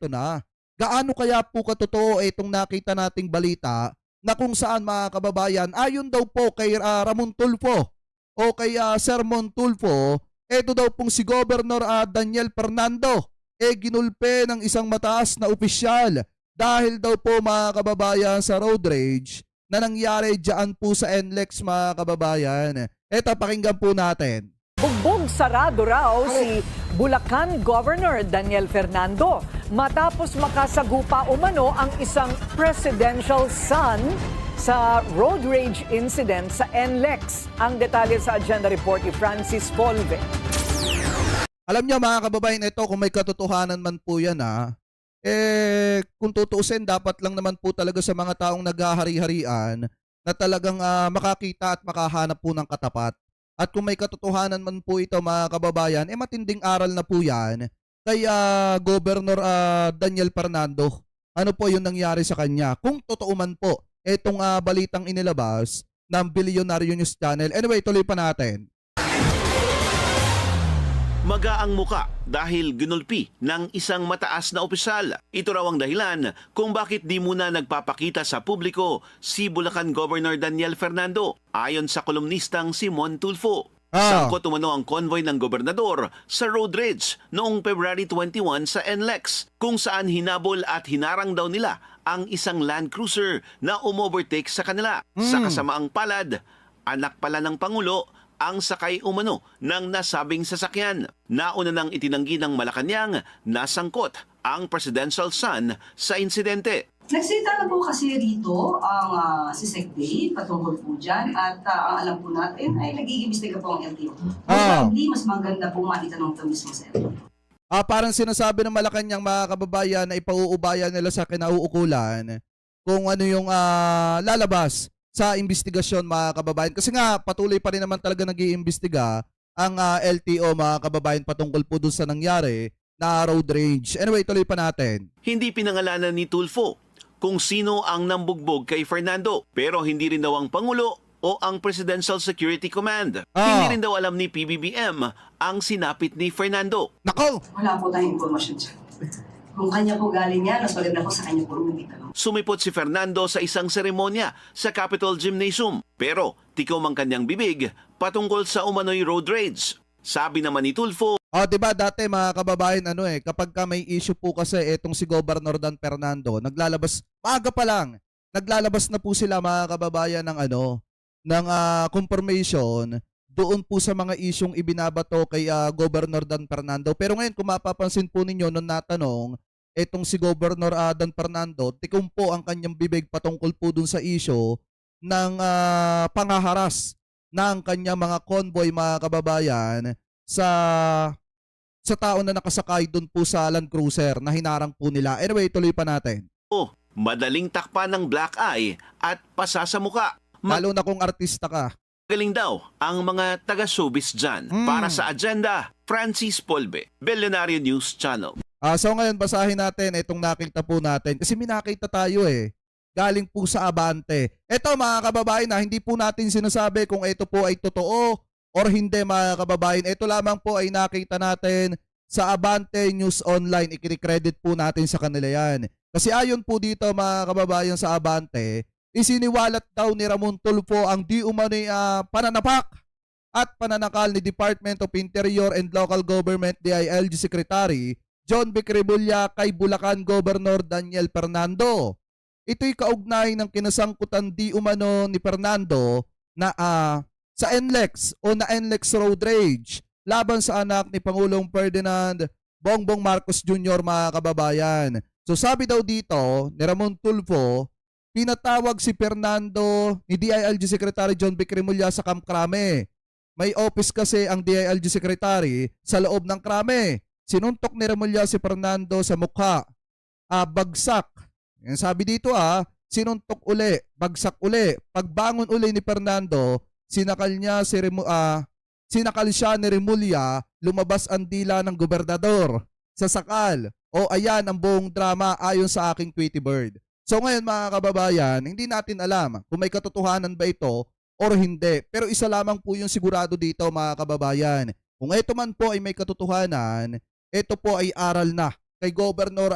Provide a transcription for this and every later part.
eto na. Gaano kaya po katotoo itong nakita nating balita na kung saan mga kababayan, ayon daw po kay Ramon Tulfo o kay Sir Mon Tulfo, eto daw pong si Governor Daniel Fernando ginulpe ng isang mataas na opisyal dahil daw po mga kababayan sa road rage na nangyari dyan po sa NLEX mga kababayan. Eto, pakinggan po natin. Bugbog sarado raw si Bulacan Governor Daniel Fernando matapos makasagupa umano ang isang presidential son sa road rage incident sa NLEX. Ang detalye sa agenda report ni Francis Polve. Alam niyo mga kababayan, ito kung may katotohanan man po yan kung tutuusin dapat lang naman po talaga sa mga taong naghahari-harian na talagang makakita at makahanap po ng katapat. At kung may katotohanan man po ito mga kababayan, matinding aral na po yan kay Governor Daniel Fernando. Ano po yung nangyari sa kanya? Kung totoo man po itong balitang inilabas ng Billionaire News Channel. Anyway, tuloy pa natin. Magaang muka dahil ginulpi ng isang mataas na opisyal. Ito raw ang dahilan kung bakit di muna nagpapakita sa publiko si Bulacan Governor Daniel Fernando, ayon sa kolumnistang si Mon Tulfo. Sangkot umano ang convoy ng gobernador sa road rage noong February 21 sa NLEX, kung saan hinabol at hinarang daw nila ang isang Land Cruiser na umovertake sa kanila. Sa kasamaang palad, anak pala ng Pangulo ang sakay umano ng nasabing sasakyan. Nauna nang itinanggi ng Malacanang na sangkot ang presidential son sa insidente. Nagsita na po kasi rito ang si SecDay patungkol po dyan at ang alam po natin ay nag-iimbestiga po ang LTO. Probably mas maganda po maitanong ito mismo sa LTO. Parang sinasabi ng Malacanang mga kababayan na ipauubayan nila sa kinauukulan kung ano yung lalabas sa investigasyon mga kababayan. Kasi nga patuloy pa rin naman talaga nag-iimbestiga ang LTO mga kababayan patungkol po doon sa nangyari na road rage. Anyway, tuloy pa natin. Hindi pinangalanan ni Tulfo kung sino ang nambugbog kay Fernando, pero hindi rin daw ang Pangulo o ang Presidential Security Command. Hindi rin daw alam ni PBBM ang sinapit ni Fernando. Nako! Wala po tayong informasyon dyan. Kung kanya po galing yan, nasolid na po sa kanya po rumitanong. Sumipot si Fernando sa isang seremonya sa Capitol Gymnasium, pero tikaw ang kanyang bibig patungkol sa umano'y road rage. Sabi naman ni Tulfo, diba dati mga kababayan kapag may issue po kasi etong si Governor Dan Fernando, naglalabas maaga pa lang. Naglalabas na po sila mga kababayan ng confirmation doon po sa mga isyung ibinabato kay Governor Dan Fernando. Pero ngayon kung mapapansin po ninyo nung natanong etong si Governor Dan Fernando, tikom po ang kanyang bibig patungkol po dun sa issue ng pangaharas ng kanyang mga convoy mga kababayan sa tao na nakasakay dun po sa Land Cruiser na hinarang po nila. Anyway, tuloy pa natin. madaling takpan ng black eye at pasa sa muka. Lalo na kung artista ka. Galing daw ang mga taga-showbiz dyan. Para sa agenda, Francis Polve, Billionaire News Channel. So ngayon basahin natin itong nakita po natin. Kasi minakita tayo galing po sa Abante. Ito mga kababayan hindi po natin sinasabi kung ito po ay totoo or hindi mga kababayan. Ito lamang po ay nakita natin sa Abante News Online. Ikini-credit po natin sa kanila yan. Kasi ayon po dito mga kababayan sa Abante, isiniwalat daw ni Ramon Tulfo ang di umano'y pananapak at pananakal ni Department of Interior and Local Government DILG Secretary John Vic Remulla kay Bulacan Governor Daniel Fernando. Ito'y kaugnay ng kinasangkutan di umano ni Fernando na sa NLEX o na NLEX road rage laban sa anak ni Pangulong Ferdinand Bongbong Marcos Jr. mga kababayan. So sabi daw dito ni Ramon Tulfo, pinatawag si Fernando ni DILG Secretary John Vic Remulla sa Camp Crame. May office kasi ang DILG Secretary sa loob ng Crame. Sinuntok ni Remulla si Fernando sa mukha. Bagsak. Yan sabi dito sinuntok uli, bagsak uli. Pagbangon uli ni Fernando, sinakal siya ni Remulla, lumabas ang dila ng gobernador sa sakal. O ayan ang buong drama ayon sa aking Tweety Bird. So ngayon mga kababayan, hindi natin alam kung may katotohanan ba ito or hindi. Pero isa lamang po yung sigurado dito mga kababayan. Kung ito man po ay may katotohanan, ito po ay aral na kay Governor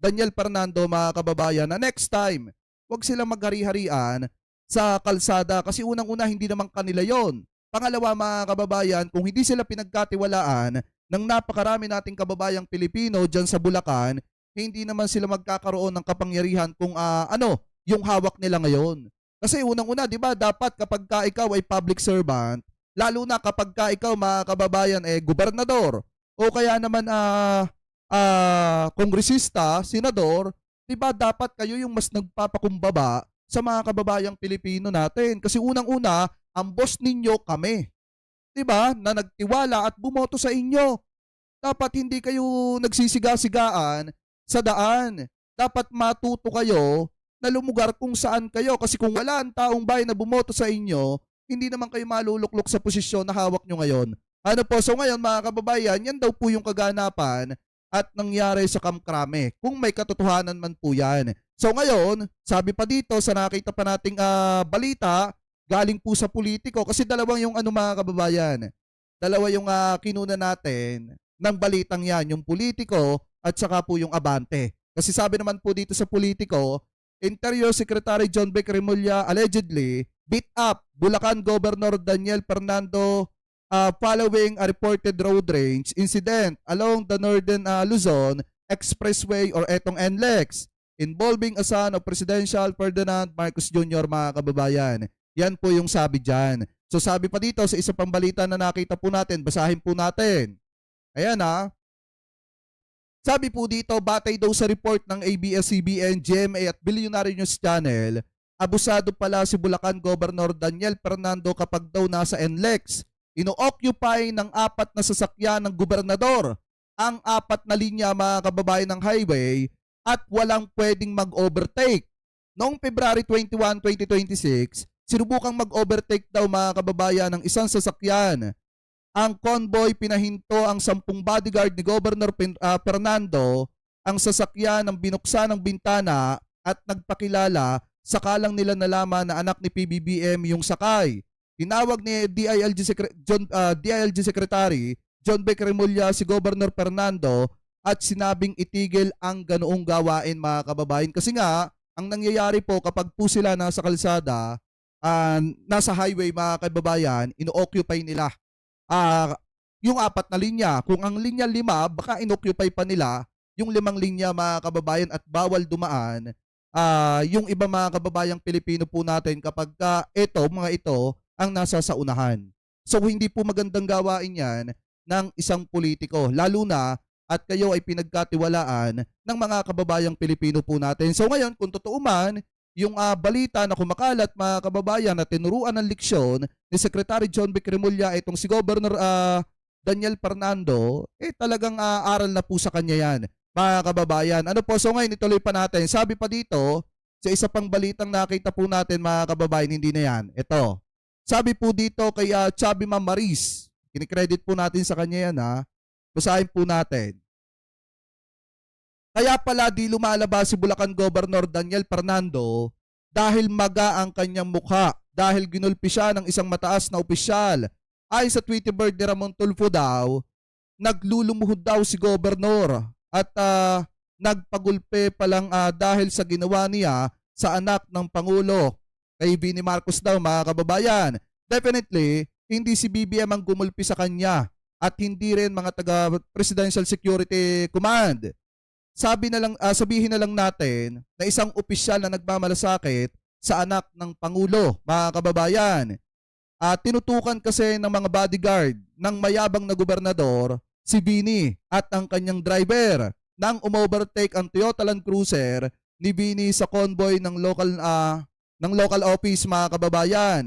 Daniel Fernando, mga kababayan, na next time, wag silang maghari-harian sa kalsada kasi unang-una hindi naman kanila yon. Pangalawa, mga kababayan, kung hindi sila pinagkatiwalaan ng napakarami nating kababayang Pilipino dyan sa Bulacan, hindi naman sila magkakaroon ng kapangyarihan kung ano yung hawak nila ngayon. Kasi unang-una, di ba, dapat kapag ka ikaw ay public servant, lalo na kapag ka ikaw, mga kababayan, gobernador o kaya naman kongresista, senador, di ba dapat kayo yung mas nagpapakumbaba sa mga kababayang Pilipino natin. Kasi unang-una, ang boss ninyo kami. Di ba? Na nagtiwala at bumoto sa inyo. Dapat hindi kayo nagsisiga-sigaan sa daan. Dapat matuto kayo na lumugar kung saan kayo. Kasi kung wala ang taong bayan na bumoto sa inyo, hindi naman kayo maluluklok sa posisyon na hawak nyo ngayon. Ano po? So ngayon, mga kababayan, yan daw po yung kaganapan at nangyari sa Kamkrame. Kung may katotohanan man po yan. So ngayon, sabi pa dito sa nakita pa nating balita, galing po sa politiko. Kasi dalawang yung mga kababayan. Dalawa yung kinuna natin ng balitang yan. Yung politiko at saka po yung abante. Kasi sabi naman po dito sa politiko, Interior Secretary John Vic Remulla allegedly beat up Bulacan Governor Daniel Fernando following a reported road rage incident along the Northern Luzon Expressway or etong NLEX involving a son of Presidential Ferdinand Marcos Jr., mga kababayan. Yan po yung sabi dyan. So sabi pa dito sa isa pang balita na nakita po natin, basahin po natin. Ayan Sabi po dito, batay daw sa report ng ABS-CBN, GMA at Billionaire News Channel, abusado pala si Bulacan Governor Daniel Fernando kapag daw nasa NLEX. Ino-occupy ng 4 na sasakyan ng gobernador ang 4 na linya, mga kababayan, ng highway at walang pwedeng mag-overtake. Noong February 21, 2026, sinubukang mag-overtake daw, mga kababayan, ng isang sasakyan. Ang convoy pinahinto ang 10 bodyguard ni Governor Fernando, ang sasakyan ng binuksan ng bintana at nagpakilala, sakalang nila nalaman na anak ni PBBM yung sakay. Tinawag ni DILG Secretary John Vic Remulla si Governor Fernando at sinabing itigil ang ganoong gawain, mga kababayan. Kasi nga, ang nangyayari po kapag po sila nasa kalsada, nasa highway, mga kababayan, ino-occupy nila yung 4 na linya. Kung ang linya 5, baka inoccupy pa nila yung 5 linya, mga kababayan, at bawal dumaan yung iba, mga kababayang Pilipino po natin kapag mga ito ang nasa sa unahan. So hindi po magandang gawain yan ng isang politiko, lalo na at kayo ay pinagkatiwalaan ng mga kababayang Pilipino po natin. So ngayon, kung totoo man yung balita na kumakalat, mga kababayan, na tinuruan ng leksyon ni Secretary John Vic Remulla itong si Governor Daniel Fernando, talagang aral na po sa kanya yan, mga kababayan. Ano po, so ngayon ituloy pa natin. Sabi pa dito, sa isa pang balitang nakita po natin, mga kababayan, hindi na yan. Ito, sabi po dito kay Chubby Ma'am Maris, kinikredit po natin sa kanya yan basahin po natin. Kaya pala di lumalabas si Bulacan Governor Daniel Fernando dahil maga ang kanyang mukha, dahil ginulpi siya ng isang mataas na opisyal. Ayon sa Tweety Bird ni Ramon Tulfo daw, naglulumuhod daw si Governor at nagpagulpe pa lang dahil sa ginawa niya sa anak ng Pangulo, kay Bini Marcos daw, mga kababayan. Definitely, hindi si BBM ang gumulpi sa kanya at hindi rin mga taga-Presidential Security Command. Sabihin na lang natin na isang opisyal na nagmamalasakit sa anak ng Pangulo, mga kababayan. Tinutukan kasi ng mga bodyguard ng mayabang na gobernador si Bini at ang kanyang driver nang umovertake ang Toyota Land Cruiser ni Bini sa convoy ng local office, mga kababayan.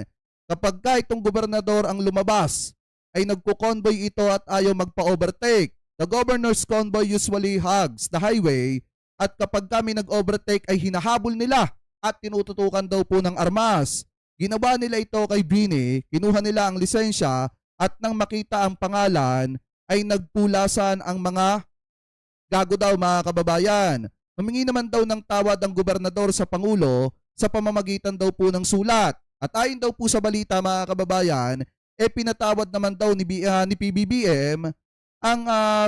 Kapag itong gobernador ang lumabas, ay nagko-convoy ito at ayaw magpa-overtake. The governor's convoy usually hugs the highway at kapag kami nag-overtake ay hinahabol nila at tinututukan daw po ng armas. Ginawa nila ito kay Bini, kinuha nila ang lisensya at nang makita ang pangalan ay nagpulasan ang mga gago daw, mga kababayan. Humingi naman daw ng tawad ang gobernador sa Pangulo sa pamamagitan daw po ng sulat. At ayon daw po sa balita, mga kababayan, pinatawad naman daw ni PBBM ang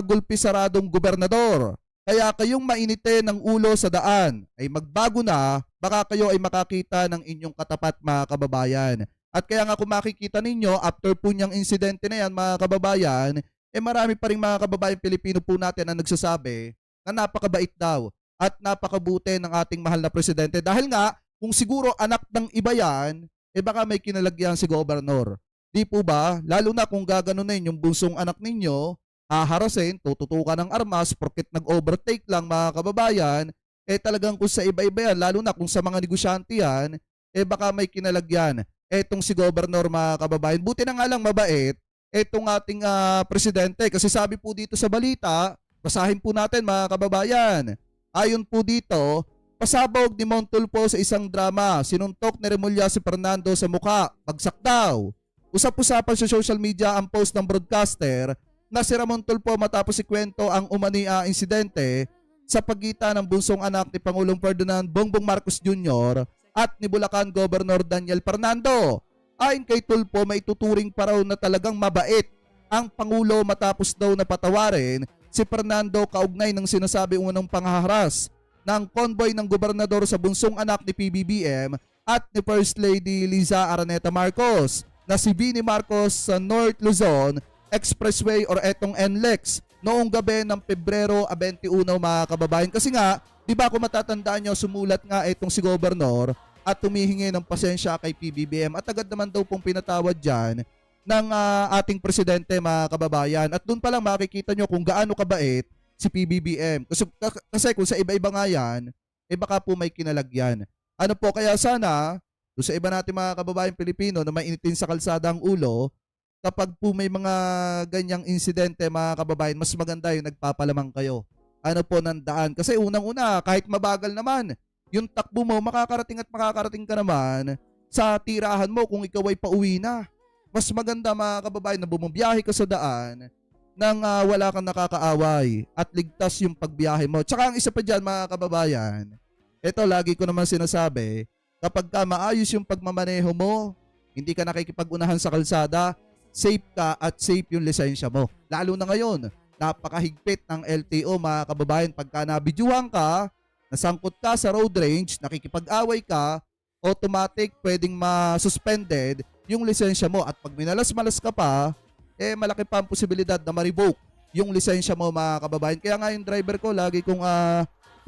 gulpi saradong gobernador. Kaya kayong mainite ng ulo sa daan ay magbago na, baka kayo ay makakita ng inyong katapat mga kababayan. At kaya nga kung makikita ninyo, after po niyang insidente na yan mga kababayan, marami pa rin mga kababayan Pilipino po natin ang nagsasabi na napakabait daw at napakabuti ng ating mahal na presidente. Dahil nga, kung siguro anak ng iba yan, baka may kinalagyan si Gobernador. Di po ba? Lalo na kung gaganunin yung bunsong anak ninyo, harasin, tututukan ng armas, porket nag-overtake lang mga kababayan, talagang kung sa iba-iba yan, lalo na kung sa mga negosyante yan, baka may kinalagyan. Etong si Gobernador mga kababayan, buti na nga lang mabait, etong ating presidente, kasi sabi po dito sa balita, basahin po natin mga kababayan, ayon po dito, pasabog ni Montulfo sa isang drama, sinuntok ni Remulla si Fernando sa mukha, bagsak daw. Usap-usapan sa social media ang post ng broadcaster na si Ramon Tulfo matapos ikwento ang umania insidente sa pagitan ng bunsong anak ni Pangulong Ferdinand Bongbong Marcos Jr. at ni Bulacan Governor Daniel Fernando. Ayon kay Tulfo, may tuturing pa raw na talagang mabait ang Pangulo matapos daw na patawarin si Fernando kaugnay ng sinasabi unang panghaharas ng convoy ng gobernador sa bunsong anak ni PBBM at ni First Lady Liza Araneta Marcos na si Vinnie Marcos sa North Luzon Expressway or etong NLEX noong gabi ng Pebrero 21 mga kababayan. Kasi nga, di ba kung matatandaan nyo, sumulat nga itong si Gobernador at tumihingi ng pasensya kay PBBM at agad naman daw pong pinatawad dyan ng ating presidente mga kababayan. At doon pa lang makikita nyo kung gaano kabait si PBBM. Kasi kung sa iba-iba nga yan, baka po may kinalagyan. Ano po, kaya sana, doon sa iba natin mga kababayan Pilipino na mainitin sa kalsada ang ulo, kapag po may mga ganyang insidente mga kababayan, mas maganda yung nagpapalamang kayo. Ano po ng daan? Kasi unang-una, kahit mabagal naman, yung takbo mo, makakarating ka naman sa tirahan mo kung ikaw ay pauwi na. Mas maganda mga kababayan na bumabiyahe ka sa daan nang wala kang nakakaaway at ligtas yung pagbiyahe mo. Tsaka ang isa pa dyan mga kababayan, ito lagi ko naman sinasabi, kapag ka maayos yung pagmamaneho mo, hindi ka nakikipag-unahan sa kalsada, safe ka at safe yung lisensya mo. Lalo na ngayon, napakahigpit ng LTO mga kababayan. Pagka nabidyuhan ka, nasangkot ka sa road range, nakikipag-away ka, automatic pwedeng ma-suspended yung lisensya mo. At pag minalas-malas ka pa, malaki pa ang posibilidad na ma-revoke yung lisensya mo mga kababayan. Kaya nga yung driver ko, lagi kong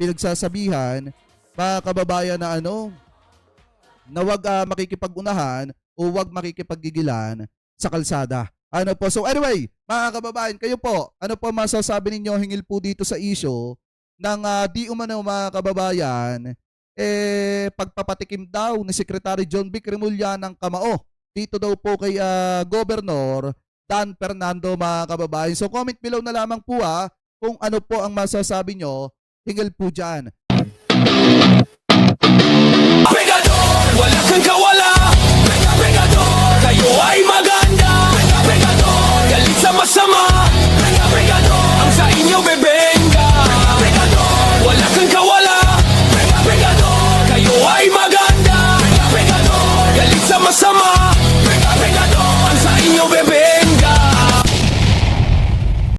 pinagsasabihan, mga kababayan na wag makikipag-unahan o wag makikipaggigilan sa kalsada. Ano po? So anyway, mga kababayan, kayo po, ano po masasabi ninyo hingil po dito sa issue ng di umano mga kababayan, pagpapatikim daw ni Secretary John Vic Remulla ng kamao dito daw po kay Governor Dan Fernando mga kababayan. So comment below na lamang po kung ano po ang masasabi nyo hingil po dyan. Pegador, wala kang kawala. Pegador, kayo ay maganda. Pegador, galit sa masama. Pegador, ang sa inyo bebenga. Pegador, wala kang kawala. Pegador, kayo ay maganda. Pegador, galit sa masama.